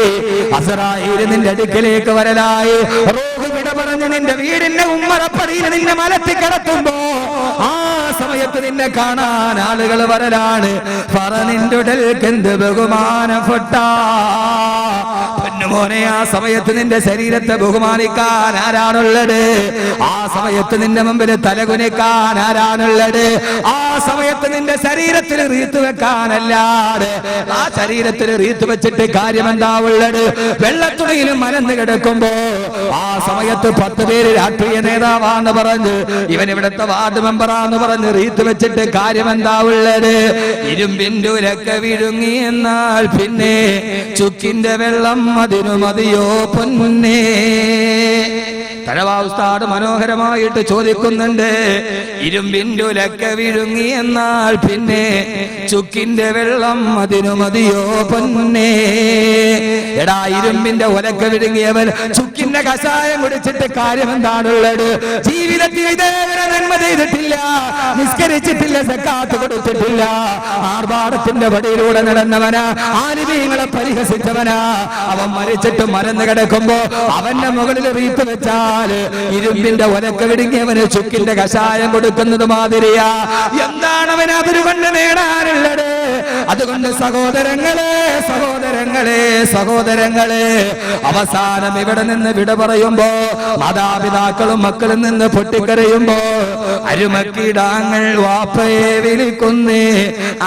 അസ്റായീൽ നിന്റെ അടുക്കലേക്ക് വരലായി. റൂഹ് വിട പറഞ്ഞ് നിന്റെ വീടിന്റെ ഉമ്മറപ്പടിയിൽ നിന്നെ മലത്തി കിടത്തുമ്പോ ആ സമയത്ത് നിന്നെ കാണാൻ ആളുകൾ വരലാണ്. ഫറനിന്റെ ഉടൽക്കെന്ത് ബഹുമാനപ്പെട്ട. പൊന്നുമോനെ, ആ സമയത്ത് നിന്റെ ശരീരത്തെ ബഹുമാനിക്കാൻ ആരാണുള്ളത്? ആ സമയത്ത് നിന്റെ മുമ്പിൽ തലകുനിക്കാൻ ആരാണുള്ളത്? ആ സമയത്ത് നിന്റെ ശരീരത്തിൽ റീത്ത് വെക്കാനല്ലാതെ ആ ശരീരത്തിൽ റീത്ത് വെച്ചിട്ട് കാര്യം എന്താ ഉള്ളത്? വെള്ളത്തുണിയിലും മലന്ന് കിടക്കുമ്പോ ആ സമയത്ത് 10 പേര് രാഷ്ട്രീയ നേതാവാന്ന് പറഞ്ഞ് ഇവൻ ഇവിടുത്തെ വാർഡ് മെമ്പറാന്ന് പറഞ്ഞ് റീത്ത് വെച്ചിട്ട് കാര്യം എന്താ ഉള്ളത്? ഇരുമ്പിന്റെ ഉലക്ക വിഴുങ്ങി എന്നാൽ പിന്നെ ചുക്കിന്റെ വെള്ളം അതിനു മതിയോ പൊന്നേ? തഴവാ ഉസ്താദ് മനോഹരമായിട്ട് ചോദിക്കുന്നുണ്ട്. ഇരുമ്പിന്റെ ഉലക്ക വിഴുങ്ങി എന്നാൽ പിന്നെ ചുക്കിന്റെ വെള്ളം അതിനു മതിയോ പൊന്നേ? എടാ, ഇരുമ്പിന്റെ ഉലക്ക വിഴുങ്ങിയവൻ ചുക്കിന്റെ കഷായം കുടിച്ചിട്ട് കാര്യം എന്താണുള്ളത്? ജീവിതത്തിൽ ഇതേവരെ നന്മ ചെയ്തിട്ടില്ല, നിസ്കരിച്ചിട്ടില്ല, സക്കാത്ത് കൊടുത്തിട്ടില്ല, ആർഭാടത്തിന്റെ വടിയിലൂടെ നടന്നവനാ, ആലിമീങ്ങളെ പരിഹസിച്ചവനാ. അവൻ മരിച്ചിട്ട് മരന്ന് കിടക്കുമ്പോ അവന്റെ മുകളിൽ റീത്ത് വെച്ചാ പറഞ്ഞാൽ ഇരുമ്പിന്റെ ഒലക്ക വിടുങ്ങിയവന് ചുക്കിന്റെ കഷായം കൊടുക്കുന്നത് മാതിരിയാ. എന്താണ് അവൻ അതിരുകൊണ്ട് നേടാനുള്ളത്? അതുകൊണ്ട് സഹോദരങ്ങളെ സഹോദരങ്ങളെ സഹോദരങ്ങളെ, അവസാനം ഇവിടെ നിന്ന് വിട പറയുമ്പോ, മാതാപിതാക്കളും മക്കളിൽ നിന്ന് പൊട്ടിക്കരയുമ്പോ, അരുമക്കിടാങ്ങൾ വാപ്പയെ വിളിക്കുന്നേ,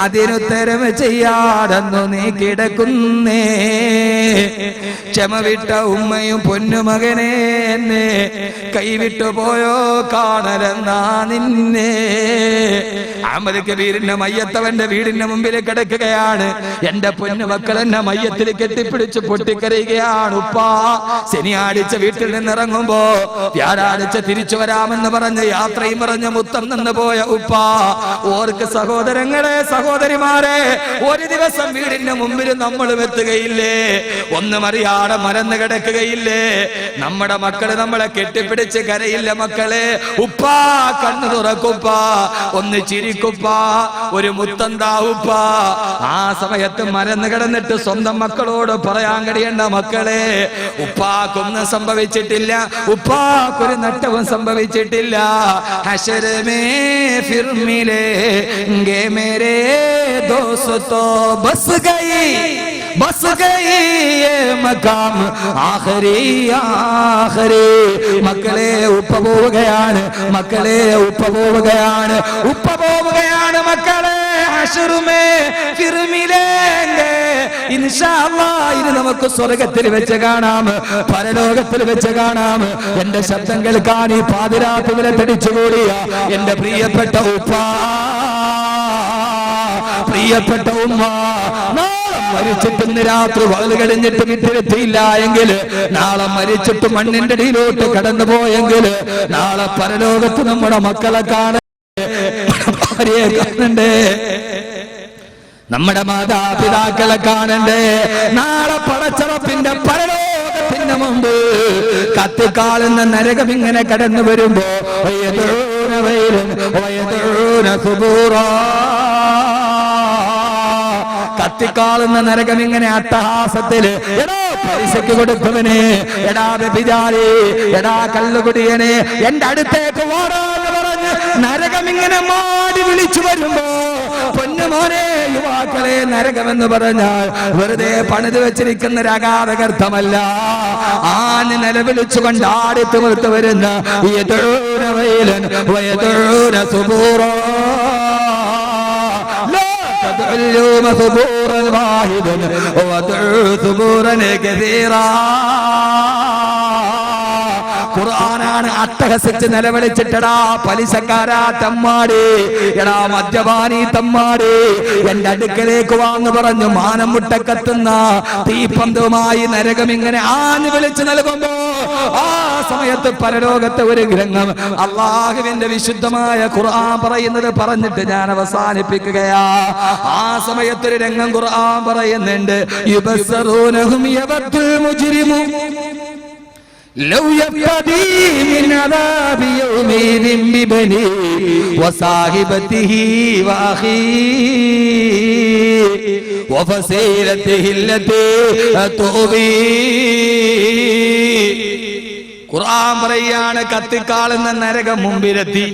അതിനുത്തരം ചെയ്യാതെന്നു നീ കിടക്കുന്നേ. ക്ഷമ വിട്ട ഉമ്മയും പൊന്നുമകനെ എന്നെ കൈവിട്ടു പോയോ കാണലെന്നാ നിന്നെ. അഹമ്മദ് കബീറിന്റെ മയ്യത്തവന്റെ വീടിന്റെ മുമ്പിൽ കിടക്കുകയാണ്. എന്റെ പൊന്നുമക്കൾ എന്നെ മയ്യത്തിൽ കെട്ടിപ്പിടിച്ച് പൊട്ടിക്കരയുകയാണ്. ഉപ്പാ ശനിയാഴ്ച വീട്ടിൽ നിന്നിറങ്ങുമ്പോ വ്യാഴാഴ്ച തിരിച്ചു വരാമെന്ന് പറഞ്ഞ് യാത്രയും പറഞ്ഞ് മുത്തം നിന്ന് പോയ ഉപ്പാ. ഓർക്ക് സഹോദരങ്ങളെ സഹോദരിമാരെ, ഒരു ദിവസം വീടിന്റെ മുമ്പിൽ നമ്മളും എത്തുകയില്ലേ? ഒന്നും അറിയാതെ മരന്ന് കിടക്കുകയില്ലേ? നമ്മുടെ മക്കള് നമ്മളെ കെട്ടിപ്പിടിച്ച് കരയില്ല മക്കളെ. ഉപ്പാ കണ്ണു തുറക്കുപ്പാ, ഒന്ന് ചിരിക്കുപ്പാ, ഒരു മുത്തന്താ ഉപ്പാ. ആ സമയത്ത് മരന്ന് കിടന്നിട്ട് സ്വന്തം മക്കളോട് പറയാൻ കഴിയണ്ട, മക്കളെ ഉപ്പാക്കൊന്നും സംഭവിച്ചിട്ടില്ല, ഉപ്പാക്കൊരു നട്ടവും സംഭവിച്ചിട്ടില്ല. ഹശരമേ ഫിർമിലേ ഗേ മേരേ ദോസ്തോ ബസ് ഗയി बस गई ये मकाम आखिरी आखिरी. മക്കളെ ഉപ്പ പോവുകയാണ്, മക്കളെ ഉപ്പ പോവുകയാണ്, ഉപ്പ പോവുകയാണ് മക്കളെ. ഹശറുമേ ഫിർ മിലേംഗേ ഇൻഷാ അല്ലാഹ്. ഇനി നമുക്ക് സ്വർഗ്ഗത്തിൽ വെച്ച് കാണാം, പരലോകത്തിൽ വെച്ച് കാണാം. എന്റെ ശബ്ദം കേൾക്കാൻ ഈ പാതിരാത്രികളെ തടിച്ചുകൂടിയ എന്റെ പ്രിയപ്പെട്ട ഉപ്പ, പ്രിയപ്പെട്ട ഉമ്മ, മരിച്ചിട്ടും രാത്രി പകൽ കഴിഞ്ഞിട്ട് വീട്ടിലെത്തിയില്ല എങ്കിൽ, നാളെ മരിച്ചിട്ട് മണ്ണിന്റെ അടിയിലോട്ട് കടന്നു പോയെങ്കിൽ, നാളെ പരലോകത്ത് നമ്മുടെ മക്കളെ ഭാര്യയെ കാണണ്ടേ, നമ്മുടെ മാതാപിതാക്കളെ കാണണ്ടേ. നാളെ പടച്ചറപ്പിന്റെ പരലോകത്തിന്റെ മുമ്പ് കത്തിക്കാളുന്ന നരകം ഇങ്ങനെ കടന്നു വരുമ്പോ, കത്തിക്കാളുന്ന നരകം ഇങ്ങനെ അട്ടഹാസത്തില്, എടാ പൈസക്ക് കൊടുത്തവനെ, എടാ വ്യഭിചാരി, എടാ കള്ളുകുടിയനെ, എന്റെ അടുത്തേക്ക് വാടാന്ന് പറഞ്ഞ് നരകം ഇങ്ങനെ മാടി വിളിച്ചു വരുമ്പോ, പൊന്നുമോനെ യുവാക്കളെ, നരകമെന്ന് പറഞ്ഞാൽ വെറുതെ പണിത് വെച്ചിരിക്കുന്ന രകാതകർത്ഥമല്ല. ആന് നിലവിളിച്ചുകൊണ്ട് ആടി തിമിർത്ത് വരുന്ന اليوم ثبورا واحدا وادعوا ثبورا كثيرا. ഖുർആനാണ് അട്ടഹസിച്ച് നിലവിളിച്ചിട്ടടാ പലിശക്കാരാ തമ്മാടി, എടാ മദ്യപാനി തമ്മാടി, എന്റെ അടുക്കലേക്ക് വാങ്ങു പറഞ്ഞു മാനം മുട്ടക്കത്തുന്ന തീപ്പന്തവുമായി നരകം ഇങ്ങനെ ആഞ്ഞു വിളിച്ചു നൽകുമ്പോ, ആ സമയത്ത് പരലോകത്തെ ഒരു ഗ്രഹം അല്ലാഹുവിന്റെ വിശുദ്ധമായ ഖുർആൻ പറയുന്നത് പറഞ്ഞിട്ട് ഞാൻ അവസാനിപ്പിക്കുകയാ. ആ സമയത്ത് ഒരു രംഗം ഖുർആൻ പറയുന്നുണ്ട്, യുബസ്സറൂനഹും യവത്തുൽ മുജ്രിമു لو يفتدي من عذاب يومئذ ببنيه وصاحبته وأخيه وفصيلته التي تؤويه. ഖുർആൻ പറയാണ്, കത്തിക്കാളുന്ന നരകം മുമ്പിലെത്തി.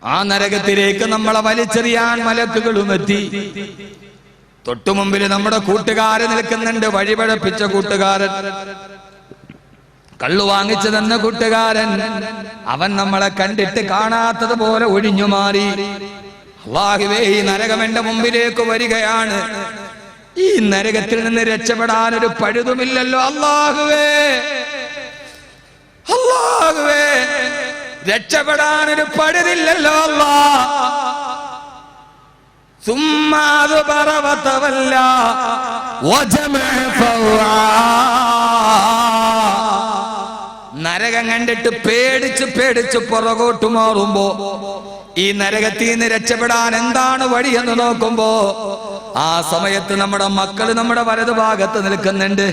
ആ നരകത്തിലേക്ക് നമ്മളെ വലിച്ചെറിയാൻ മലക്കുകളും എത്തി. തൊട്ടുമുമ്പിൽ നമ്മുടെ കൂട്ടുകാരൻ നിൽക്കുന്നുണ്ട്, വഴിപഴപ്പിച്ച കൂട്ടുകാരൻ, കള്ളു വാങ്ങിച്ചു തന്ന കൂട്ടുകാരൻ. അവൻ നമ്മളെ കണ്ടിട്ട് കാണാത്തതുപോലെ ഒഴിഞ്ഞു മാറി. അല്ലാഹുവേ, ഈ നരകം എന്റെ മുമ്പിലേക്ക് വരികയാണ്. ഈ നരകത്തിൽ നിന്ന് രക്ഷപ്പെടാൻ ഒരു പഴുതുമില്ലല്ലോ അല്ലാഹുവേ, അല്ലാഹുവേ, രക്ഷപ്പെടാൻ ഒരു പഴുതില്ലല്ലോ അല്ലാഹ്. ثم أدبر وتولى وجمع فأوعى. നരകം കണ്ടിട്ട് പേടിച്ച് പേടിച്ച് പുറകോട്ട് മാറുമ്പോ, ഈ നരകത്തിൽ നിന്ന് രക്ഷപ്പെടാൻ എന്താണ് വഴിയെന്ന് നോക്കുമ്പോ, ആ സമയത്ത് നമ്മുടെ മക്കൾ നമ്മുടെ വലതുഭാഗത്ത് നിൽക്കുന്നുണ്ട്,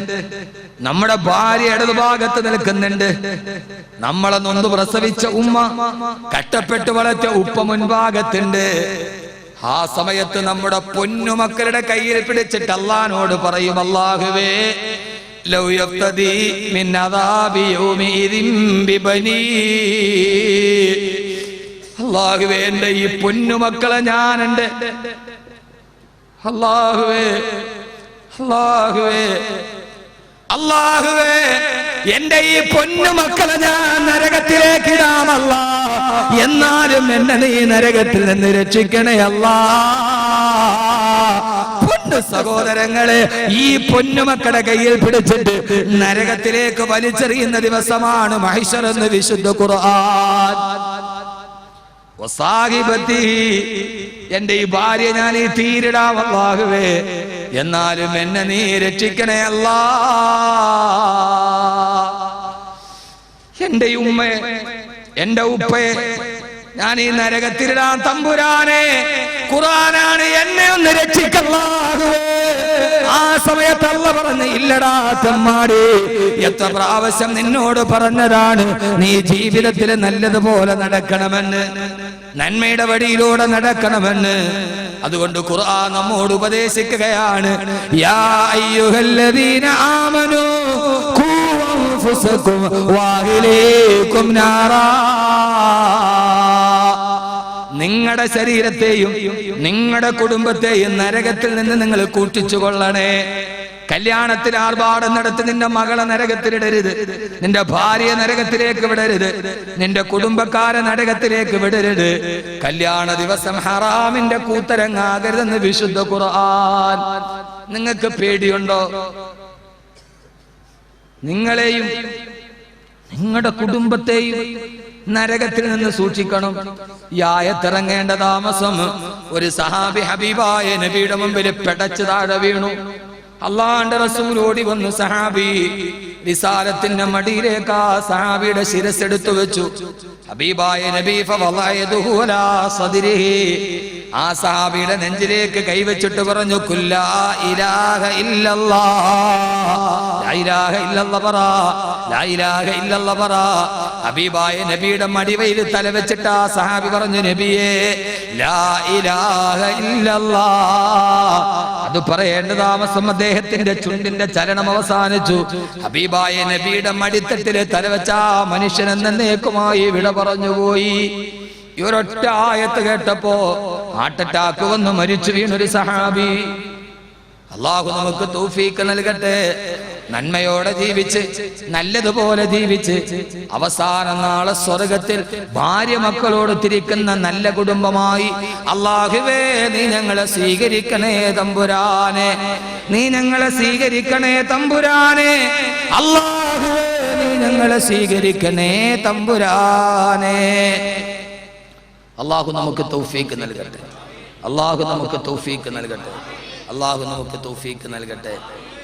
നമ്മുടെ ഭാര്യ ഇടതുഭാഗത്ത് നിൽക്കുന്നുണ്ട്, നമ്മളെ നൊന്ത് പ്രസവിച്ച ഉമ്മ, കഷ്ടപ്പെട്ട് വളർത്തിയ ഉപ്പ മുൻഭാഗത്തുണ്ട്. ആ സമയത്ത് നമ്മുടെ പൊന്നുമക്കളുടെ കയ്യിൽ പിടിച്ചിട്ട് അല്ലാഹുവോട് പറയും, അല്ലാഹുവേ, ലൗ യഫ്തദി മിൻ അദാബി യൗമിഇദിൻ ബിബനി. അല്ലാഹുവേ, എൻ്റെ ഈ പൊന്നുമക്കളെ ഞാൻ എൻ്റെ അല്ലാഹുവേ എന്റെ ഈ പൊന്നുമക്കളെ ഞാൻ നരകത്തിലേക്ക് ഇടാമല്ല, എന്നാലും എന്നെ നീ നരകത്തിൽ നിന്ന് രക്ഷിക്കണേ അല്ലാ. പൊന്നു സഹോദരങ്ങളെ, ഈ പൊന്നുമക്കളുടെ കയ്യിൽ പിടിച്ചിട്ട് നരകത്തിലേക്ക് വലിച്ചെറിയുന്ന ദിവസമാണ് മഹ്ശർ എന്ന് വിശുദ്ധ ഖുർആൻ. വസാഹിബത്തി, എന്റെ ഈ ഭാര്യ ഞാൻ ഈ തീരിടാം അല്ലാഹുവേ, എന്നാലും എന്നെ നീ രക്ഷിക്കണേ അല്ലാ. എന്റെ ഉമ്മയെ എന്റെ ഉപ്പയെ ഞാൻ ഈ നരകത്തിരിടാൻ തമ്പുരാനെ, ഖുർആനാണ് എന്നെ ഒന്ന് രക്ഷിക്കല്ലാഹുവേ. ആ സമയത്ത് അല്ലാഹു പറഞ്ഞു, ഇല്ലടാ തമ്മാടി, എത്ര പ്രാവശ്യം നിന്നോട് പറഞ്ഞതാണ് നീ ജീവിതത്തിൽ നല്ലതുപോലെ നടക്കണമെന്ന്, നന്മയുടെ വഴിയിലൂടെ നടക്കണമെന്ന്. അതുകൊണ്ട് ഖുർആൻ നമ്മോട് ഉപദേശിക്കുകയാണ്, യാ അയ്യുഹല്ലദീന ആമനൂ ഖൂ അൻഫുസകും വഅഹ്ലീകും നാറാ. നിങ്ങളുടെ ശരീരത്തെയും നിങ്ങളുടെ കുടുംബത്തെയും നരകത്തിൽ നിന്ന് നിങ്ങൾ കൂട്ടിച്ചു കൊള്ളണേ. കല്യാണത്തിന് ആർഭാടം നടത്തി നിന്റെ മകളെ നരകത്തിലിടരുത്, നിന്റെ ഭാര്യയെ നരകത്തിലേക്ക് വിടരുത്, നിന്റെ കുടുംബക്കാരെ നരകത്തിലേക്ക് വിടരുത്. കല്യാണ ദിവസം ഹറാമിന്റെ കൂത്തരങ്ങാകരുതെന്ന് വിശുദ്ധ ഖുർആൻ. നിങ്ങൾക്ക് പേടിയുണ്ടോ? നിങ്ങളെയും നിങ്ങളുടെ കുടുംബത്തെയും നരകത്തിൽ നിന്ന് സൂക്ഷിക്കണം. ഈ ആയത്തിറങ്ങേണ്ട താമസം ഒരു സഹാബി ഹബീബായ നബിയുടെ മുമ്പിൽ പെടച്ചു താഴെ വീണു. അള്ളാന്റെ റസൂൽ ഓടി വന്നു. സഹാബി റിസാലത്തിന്റെ മടിയിലേക്ക് ആ സഹാബിയുടെ ശിരസ് എടുത്തു വെച്ചു. ഹബീബായ നബി ഫവളയദുഹു അലാ സദ്രിഹി, ആ സഹാബിയുടെ നെഞ്ചിലേക്ക് കൈവച്ചിട്ട് പറഞ്ഞു, കുല്ലാ ഇലാഹ ഇല്ലല്ലാഹ്, ലാ ഇലാഹ ഇല്ലല്ലാഹ് പറ, ലാ ഇലാഹ ഇല്ലല്ലാഹ് പറ. ഹബീബായ നബിയുടെ മടിവയിൽ തല വെച്ചിട്ട് ആ സഹാബി പറഞ്ഞു, നബിയേ ലാ ഇലാഹ ഇല്ലല്ലാഹ്. അത് പറയേണ്ട താമസം അദ്ദേഹത്തിന്റെ ചുണ്ടിന്റെ ചലനം അവസാനിച്ചു. ഹബീബായ നബിയുടെ മടിത്തട്ടില് തലവെച്ച ആ മനുഷ്യൻ എന്നേക്കുമായി വിട പറഞ്ഞുപോയി. ഈ ഒരൊറ്റ ആയത്ത് കേട്ടപ്പോ ഹാർട്ട് അറ്റാക്ക് വന്ന് മരിച്ചു വീണൊരു സഹാബി. അള്ളാഹു നമുക്ക് തൗഫീഖ് നൽകട്ടെ. നന്മയോടെ ജീവിച്ച് നല്ലതുപോലെ ജീവിച്ച് അവസാന നാളെ സ്വർഗത്തിൽ ഭാര്യ മക്കളോട് തിരിക്കുന്ന നല്ല കുടുംബമായി അല്ലാഹുവേ നീ ഞങ്ങളെ സ്വീകരിക്കണേ തമ്പുരാനെ, നീ ഞങ്ങളെ സ്വീകരിക്കണേ തമ്പുരാനെ. അല്ലാഹുവേ നീ ഞങ്ങളെ സ്വീകരിക്കണേ തമ്പുരാനെ. അല്ലാഹു നമുക്ക് തൗഫീഖ് നൽകട്ടെ. അല്ലാഹു നമുക്ക് തൗഫീഖ് നൽകട്ടെ. അല്ലാഹു നമുക്ക് തൗഫീഖ് നൽകട്ടെ.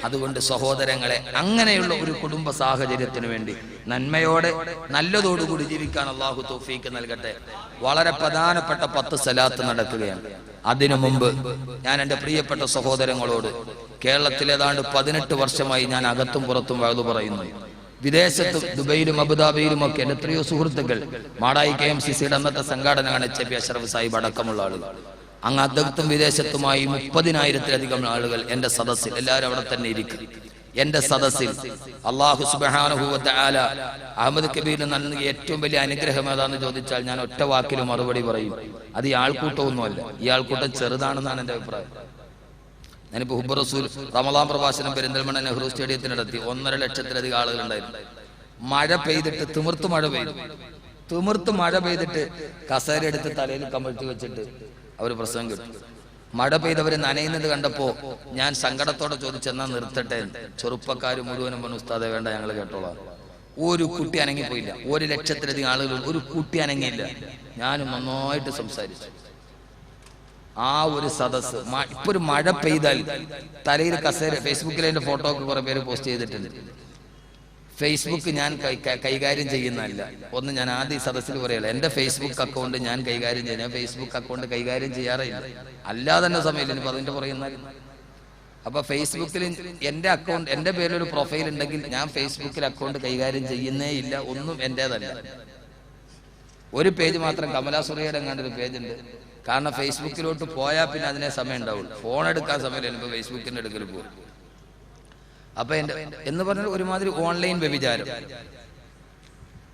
അതുകൊണ്ട് സഹോദരങ്ങളെ, അങ്ങനെയുള്ള ഒരു കുടുംബ സാഹചര്യത്തിന് വേണ്ടി നന്മയോടെ നല്ലതോടുകൂടി ജീവിക്കാൻ അല്ലാഹു തൗഫീഖ് നൽകട്ടെ. വളരെ പ്രധാനപ്പെട്ട 10 സലാത്ത് നടക്കുകയാണ്. അതിനു മുമ്പ് ഞാൻ എൻ്റെ പ്രിയപ്പെട്ട സഹോദരങ്ങളോട്, കേരളത്തിൽ ഏതാണ്ട് 18 വർഷമായി ഞാൻ അകത്തും പുറത്തും വഅദ് പറയുന്നു. വിദേശത്തും ദുബൈയിലും അബുദാബിയിലും ഒക്കെ എൻ്റെ എത്രയോ സുഹൃത്തുക്കൾ, മാടായി KMCCയുടെ അന്നത്തെ സംഘാടനയാണ് HP അഷ്റഫ് സാഹിബ് അടക്കമുള്ള ആളുകൾ. അങ്ങ് അകത്തും വിദേശത്തുമായി 30,000-ലധികം ആളുകൾ എൻ്റെ സദസ്സിൽ, എല്ലാവരും അവിടെ തന്നെ ഇരിക്കും. എൻ്റെ സദസ്സിൽ അല്ലാഹു സുബ്ഹാനഹു വ തആല അഹമ്മദ് കബീറിന് നൽകിയ ഏറ്റവും വലിയ അനുഗ്രഹം ഏതാണെന്ന് ചോദിച്ചാൽ ഞാൻ ഒറ്റ വാക്കിൽ മറുപടി പറയും, അത് ഈ ആൾക്കൂട്ടമൊന്നുമല്ല. ഈ ആൾക്കൂട്ടം ചെറുതാണെന്നാണ് എൻ്റെ അഭിപ്രായം. ഞാനിപ്പോൾ ഹുബ്ബ് റസൂൽ റമളാൻ പ്രഭാഷണം പെരിന്തൽമണ്ണ നെഹ്റു സ്റ്റേഡിയത്തിൽ നടത്തി. 1.5 ലക്ഷത്തിലധികം ആളുകളുണ്ടായിരുന്നു. മഴ പെയ്തിട്ട് തിമിർത്ത് മഴ പെയ്തിട്ട് കസേര എടുത്ത് തലയിൽ കമഴ്ത്തി വെച്ചിട്ട് അവർ പ്രസംഗം കിട്ടും. മഴ പെയ്തവർ നനയുന്നത് കണ്ടപ്പോ ഞാൻ സങ്കടത്തോടെ ചോദിച്ചെന്നാ നിർത്തട്ടെ. ചെറുപ്പക്കാർ മുഴുവനും പറഞ്ഞു, ഉസ്താദേ വേണ്ട, ഞങ്ങൾ കേട്ടോളാം. ഒരു കുട്ടി അനങ്ങിപ്പോയില്ല. 1 ലക്ഷത്തിലധികം ആളുകൾ, ഒരു കുട്ടി അനങ്ങിയില്ല. ഞാനും നന്നായിട്ട് സംസാരിച്ചു. ആ ഒരു സദസ് ഇപ്പൊ ഒരു മഴ പെയ്താൽ തലയിൽ കസേര, ഫേസ്ബുക്കിൽ അതിന്റെ ഫോട്ടോ ഒക്കെ കുറെ പേര് പോസ്റ്റ് ചെയ്തിട്ടുണ്ട്. ഫേസ്ബുക്ക് ഞാൻ കൈകാര്യം ചെയ്യുന്നതല്ല. ഒന്ന് ഞാൻ ആദ്യം സദസ്സിൽ പറയല, എന്റെ ഫേസ്ബുക്ക് അക്കൗണ്ട് ഞാൻ കൈകാര്യം ചെയ്യുന്ന, ഫേസ്ബുക്ക് അക്കൗണ്ട് കൈകാര്യം ചെയ്യാറില്ല. അല്ലാതെ തന്നെ സമയമില്ല, ഇനിയിപ്പോൾ അതിന്റെ പറയുന്നാൽ. അപ്പൊ ഫേസ്ബുക്കിൽ എന്റെ അക്കൗണ്ട്, എന്റെ പേരിലൊരു പ്രൊഫൈൽ ഉണ്ടെങ്കിൽ ഞാൻ ഫേസ്ബുക്കിൽ അക്കൗണ്ട് കൈകാര്യം ചെയ്യുന്നേ ഇല്ല. ഒന്നും എന്റേതല്ല. ഒരു പേജ് മാത്രം, കമലാ സുറിയുടെ എങ്ങാണ്ട് ഒരു പേജ് ഉണ്ട്. കാരണം ഫേസ്ബുക്കിലോട്ട് പോയാൽ പിന്നെ അതിനെ സമയം ഉണ്ടാവുള്ളൂ. ഫോൺ എടുക്കാൻ സമയമില്ല, ഇപ്പൊ ഫേസ്ബുക്കിന്റെ അടുക്കൽ പോകും. അപ്പൊ എന്ന് പറഞ്ഞാൽ ഒരുമാതിരി ഓൺലൈൻ വ്യഭിചാരം.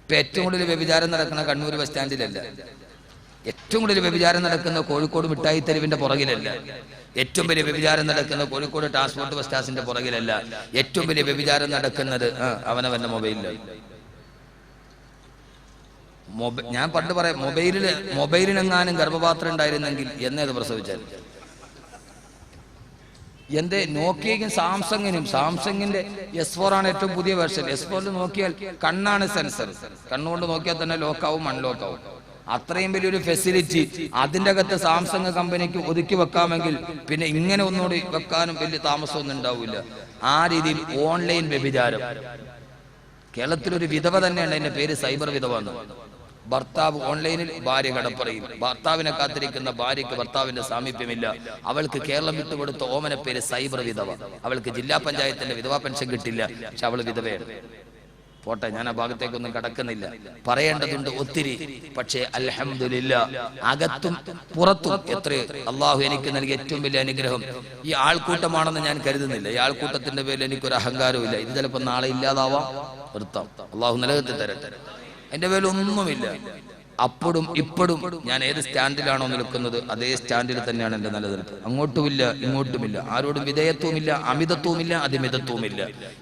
ഇപ്പൊ ഏറ്റവും കൂടുതൽ വ്യഭിചാരം നടക്കുന്ന കണ്ണൂർ ബസ് സ്റ്റാൻഡിലല്ല, ഏറ്റവും കൂടുതൽ വ്യഭിചാരം നടക്കുന്ന കോഴിക്കോട് മിഠായി തെരുവിന്റെ പുറകിലല്ല, ഏറ്റവും വലിയ വ്യഭിചാരം നടക്കുന്ന കോഴിക്കോട് ട്രാൻസ്പോർട്ട് ബസ് സ്റ്റാൻഡിന്റെ പുറകിലല്ല, ഏറ്റവും വലിയ വ്യഭിചാരം നടക്കുന്നത് അവനവന്റെ മൊബൈലിലാണ്. ഞാൻ പണ്ട് പറയാം, മൊബൈലിനെങ്ങാനും ഗർഭപാത്രം ഉണ്ടായിരുന്നെങ്കിൽ എന്നേത് പ്രസവിച്ചാൽ. എന്റെ നോക്കിയക്കും സാംസങ്ങിന്റെ S4 ആണ് ഏറ്റവും പുതിയ വെർഷൻ. S4 നോക്കിയാൽ കണ്ണാണ് സെൻസർ, കണ്ണുകൊണ്ട് നോക്കിയാൽ തന്നെ ലോക്കാവും അൺലോക്കാവും. അത്രയും വലിയൊരു ഫെസിലിറ്റി അതിൻ്റെ അകത്ത് സാംസങ് കമ്പനിക്ക് ഒതുക്കി വെക്കാമെങ്കിൽ പിന്നെ ഇങ്ങനെ ഒന്നുകൂടി വെക്കാനും വലിയ താമസമൊന്നും ഉണ്ടാവില്ല. ആ രീതിയിൽ ഓൺലൈൻ വ്യഭിചാരം. കേരളത്തിലൊരു വിധവ തന്നെയാണ്, അതിന്റെ പേര് സൈബർ വിധവ എന്ന്. ഭർത്താവ് ഓൺലൈനിൽ, ഭാര്യ കടപ്പറയിൽ. ഭർത്താവിനെ കാത്തിരിക്കുന്ന ഭാര്യയ്ക്ക് ഭർത്താവിന്റെ സാമീപ്യമില്ല. അവൾക്ക് കേരളം വിട്ടുകൊടുത്ത ഓമന പേര് സൈബർ വിധവ. അവൾക്ക് ജില്ലാ പഞ്ചായത്തിന്റെ വിധവാ പെൻഷൻ കിട്ടില്ല, പക്ഷെ അവൾ വിധവയാണ്. പോട്ടെ, ഞാൻ ആ ഭാഗത്തേക്കൊന്നും കടക്കുന്നില്ല. പറയേണ്ടതുണ്ട് ഒത്തിരി. പക്ഷേ അൽഹംദുലില്ലാ, അകത്തും പുറത്തും എത്രയോ അള്ളാഹു എനിക്ക് നൽകിയ ഏറ്റവും വലിയ അനുഗ്രഹം ഈ ആൾക്കൂട്ടമാണെന്ന് ഞാൻ കരുതുന്നില്ല. ഈ ആൾക്കൂട്ടത്തിന്റെ പേരിൽ എനിക്കൊരു അഹങ്കാരവും ഇല്ല. ഇത് ചിലപ്പോൾ നാളെ ഇല്ലാതാവാം, നിർത്താം. അള്ളാഹു നിലനിർത്തി തരട്ടെ. എന്റെ പേരിലൊന്നുമില്ല. അപ്പോഴും ഇപ്പോഴും ഞാൻ ഏത് സ്റ്റാൻഡിലാണോ നിൽക്കുന്നത് അതേ സ്റ്റാൻഡിൽ തന്നെയാണ് എന്റെ നിലനിൽപ്പ്. അങ്ങോട്ടുമില്ല ഇങ്ങോട്ടുമില്ല, ആരോടും വിധേയത്വമില്ല, അമിതത്വമില്ല, അതിമിതത്വമില്ല.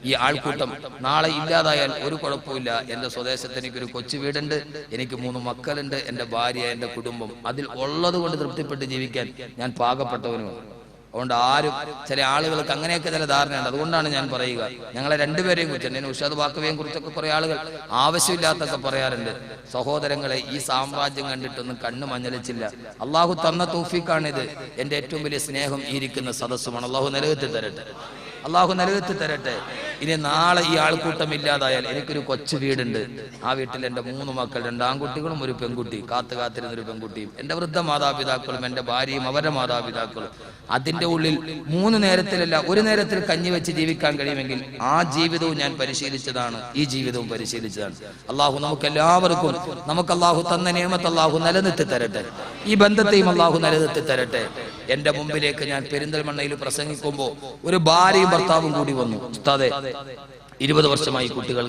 ഈ ആൾക്കൂട്ടം നാളെ ഇല്ലാതായാൽ ഒരു കുഴപ്പമില്ല. എന്റെ സ്വദേശത്ത് എനിക്കൊരു കൊച്ചു വീടുണ്ട്, എനിക്ക് 3 മക്കളുണ്ട്, എന്റെ ഭാര്യ, എന്റെ കുടുംബം. അതിൽ ഉള്ളത് കൊണ്ട് തൃപ്തിപ്പെട്ട് ജീവിക്കാൻ ഞാൻ പാകപ്പെട്ടവനുമാണ്. അതുകൊണ്ട് ആരും, ചില ആളുകൾക്ക് അങ്ങനെയൊക്കെ ചില ധാരണയുണ്ട്. അതുകൊണ്ടാണ് ഞാൻ പറയുക, ഞങ്ങളെ രണ്ടുപേരെയും കുറിച്ച്, എന്നെ ഉഷാദ് ബാക്കവിയെയും കുറിച്ചൊക്കെ കുറെ ആളുകൾ ആവശ്യമില്ലാത്തൊക്കെ പറയാറുണ്ട്. സഹോദരങ്ങളെ, ഈ സാമ്രാജ്യം കണ്ടിട്ടൊന്നും കണ്ണ് മഞ്ഞളിച്ചില്ല. അള്ളാഹു തന്ന തൗഫീഖാണിത്. എന്റെ ഏറ്റവും വലിയ സ്നേഹം ഈ ഇരിക്കുന്ന സദസ്സുമാണ്. അള്ളാഹു നിലനിർത്തി തരട്ടെ, അള്ളാഹു നിലനിർത്തി തരട്ടെ. ഇനി നാളെ ഈ ആൾക്കൂട്ടം ഇല്ലാതായാൽ എനിക്കൊരു കൊച്ചു വീടുണ്ട്. ആ വീട്ടിൽ എന്റെ 3 മക്കൾ, 2 ആൺകുട്ടികളും ഒരു പെൺകുട്ടി, കാത്തിരുന്നൊരു പെൺകുട്ടിയും, എന്റെ വൃദ്ധ മാതാപിതാക്കളും, എന്റെ ഭാര്യയും അവരുടെ മാതാപിതാക്കളും. അതിന്റെ ഉള്ളിൽ 3 നേരത്തിലല്ല, ഒരു നേരത്തിൽ കഞ്ഞി വെച്ച് ജീവിക്കാൻ കഴിയുമെങ്കിൽ ആ ജീവിതവും ഞാൻ പരിശീലിച്ചതാണ്, ഈ ജീവിതവും പരിശീലിച്ചതാണ്. അള്ളാഹു നമുക്കെല്ലാവർക്കും അള്ളാഹു തന്ന നിയമത്ത് അള്ളാഹു നിലനിർത്തി തരട്ടെ. ഈ ബന്ധത്തെയും അള്ളാഹു നിലനിർത്തി തരട്ടെ. എന്റെ മുമ്പിലേക്ക് ഞാൻ പെരിന്തൽമണ്ണയിൽ പ്രസംഗിക്കുമ്പോൾ ഒരു ഭാര്യയും ഭർത്താവും കൂടി വന്നു. ഉസ്താദേ, 20 വർഷമായി കുട്ടികൾ